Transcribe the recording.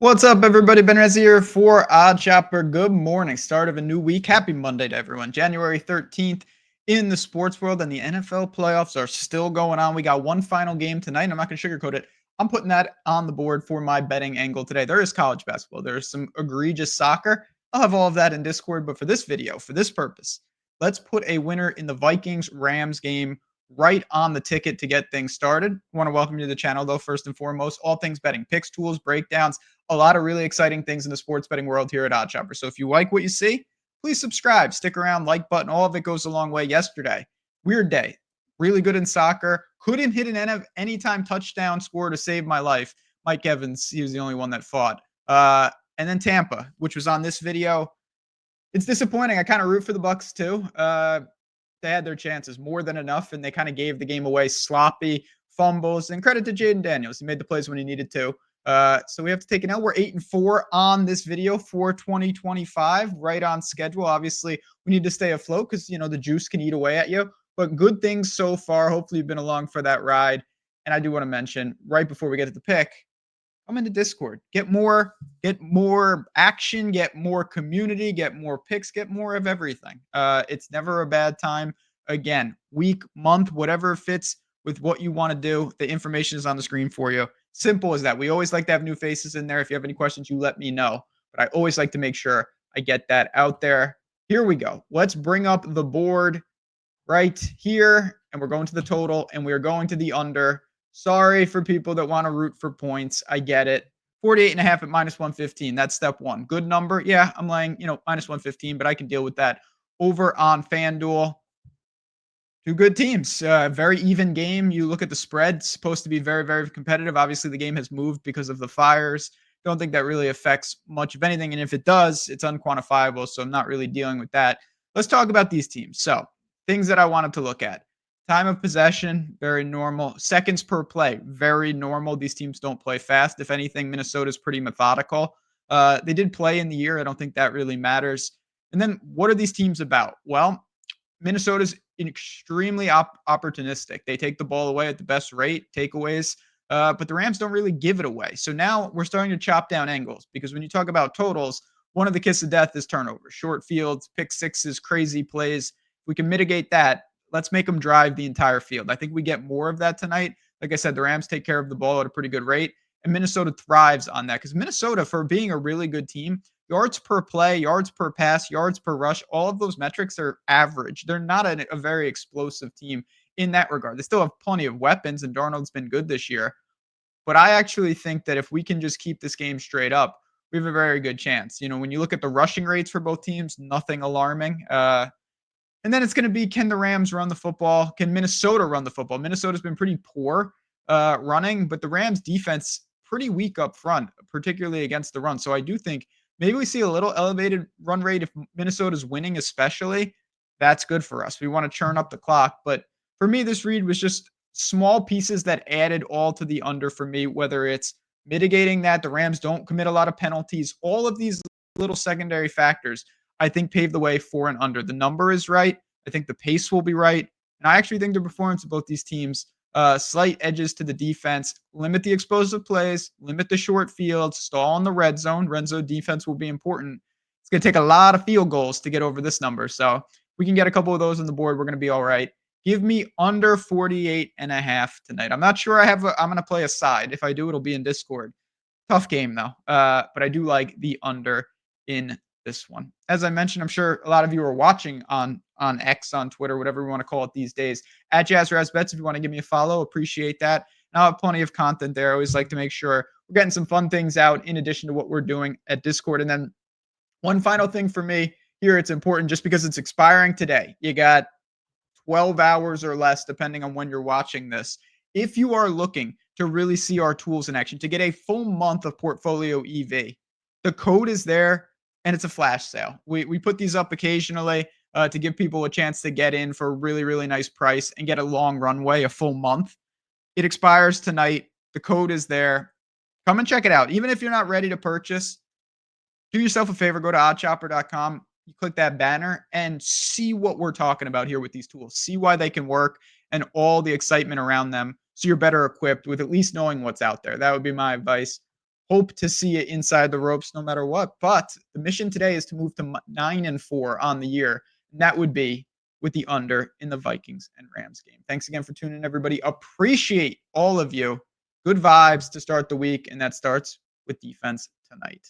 What's up, everybody? Ben Rez here for Odd Chopper. Good morning. Start of a new week. Happy Monday to everyone. January 13th in the sports world, and the NFL playoffs are still going on. We got one final game tonight, and I'm not going to sugarcoat it. I'm putting that on the board for my betting angle today. There is college basketball, there is some egregious soccer. I'll have all of that in Discord, but for this video, for this purpose, let's put a winner in the Vikings Rams game right on the ticket to get things started. I want to welcome you to the channel, though, first and foremost. All things betting, picks, tools, breakdowns, a lot of really exciting things in the sports betting world here at Odd Chopper. So if you like what you see, please subscribe, stick around, like button. All of it goes a long way. Yesterday, weird day. Really good in soccer. Couldn't hit an anytime touchdown score to save my life. Mike Evans, he was the only one that fought. And then Tampa, which was on this video. It's disappointing. I kind of root for the Bucks too. They had their chances more than enough, and they kind of gave the game away. Sloppy fumbles, and credit to Jaden Daniels. He made the plays when he needed to. So we have to take an L. We're 8-4 on this video for 2025, right on schedule. Obviously, we need to stay afloat because the juice can eat away at you. But good things so far. Hopefully, you've been along for that ride. And I do want to mention right before we get to the pick, come into Discord. Get more action, get more community, get more picks, get more of everything. It's never a bad time. Again, week, month, whatever fits with what you want to do. The information is on the screen for you. Simple as that. We always like to have new faces in there. If you have any questions, you let me know. But I always like to make sure I get that out there. Here we go. Let's bring up the board right here. And we're going to the total, and we're going to the under. Sorry for people that want to root for points. I get it. 48.5 at -115. That's step one. Good number. Yeah, I'm laying, -115, but I can deal with that. Over on FanDuel. Two good teams. Very even game. You look at the spread, it's supposed to be very, very competitive. Obviously, the game has moved because of the fires. Don't think that really affects much of anything. And if it does, it's unquantifiable. So I'm not really dealing with that. Let's talk about these teams. So, things that I wanted to look at. Time of possession, very normal. Seconds per play, very normal. These teams don't play fast. If anything, Minnesota's pretty methodical. They did play in the year. I don't think that really matters. And then what are these teams about? Well, Minnesota's extremely opportunistic. They take the ball away at the best rate, takeaways, but the Rams don't really give it away. So now we're starting to chop down angles because when you talk about totals, one of the kiss of death is turnovers, short fields, pick sixes, crazy plays. If we can mitigate that, let's make them drive the entire field. I think we get more of that tonight. Like I said, the Rams take care of the ball at a pretty good rate, and Minnesota thrives on that because Minnesota, for being a really good team, yards per play, yards per pass, yards per rush, all of those metrics are average. They're not a very explosive team in that regard. They still have plenty of weapons, and Darnold's been good this year. But I actually think that if we can just keep this game straight up, we have a very good chance. When you look at the rushing rates for both teams, nothing alarming. And then it's going to be, can the Rams run the football? Can Minnesota run the football? Minnesota's been pretty poor running, but the Rams defense pretty weak up front, particularly against the run. So I do think maybe we see a little elevated run rate if Minnesota's winning, especially. That's good for us. We want to churn up the clock. But for me, this read was just small pieces that added all to the under for me, whether it's mitigating that the Rams don't commit a lot of penalties. All of these little secondary factors, I think, pave the way for an under. The number is right. I think the pace will be right. And I actually think the performance of both these teams, slight edges to the defense, limit the explosive plays, limit the short fields, stall in the red zone. Red zone defense will be important. It's going to take a lot of field goals to get over this number. So if we can get a couple of those on the board, we're going to be all right. Give me under 48.5 tonight. I'm not sure I'm going to play a side. If I do, it'll be in Discord. Tough game, though. But I do like the under in this one. As I mentioned, I'm sure a lot of you are watching on X, on Twitter, whatever we want to call it these days. At JazzRazBets, if you want to give me a follow, appreciate that. And I'll have plenty of content there. I always like to make sure we're getting some fun things out in addition to what we're doing at Discord. And then one final thing for me here, it's important just because it's expiring today. You got 12 hours or less, depending on when you're watching this. If you are looking to really see our tools in action, to get a full month of Portfolio EV, the code is there, and it's a flash sale. We put these up occasionally to give people a chance to get in for a really, really nice price and get a long runway, a full month. It expires tonight. The code is there. Come and check it out. Even if you're not ready to purchase, do yourself a favor, go to oddchopper.com. You click that banner and see what we're talking about here with these tools. See why they can work and all the excitement around them so you're better equipped with at least knowing what's out there. That would be my advice. hope to see it inside the ropes no matter what. But the mission today is to move to 9-4 on the year. And that would be with the under in the Vikings and Rams game. Thanks again for tuning in, everybody. Appreciate all of you. Good vibes to start the week, and that starts with defense tonight.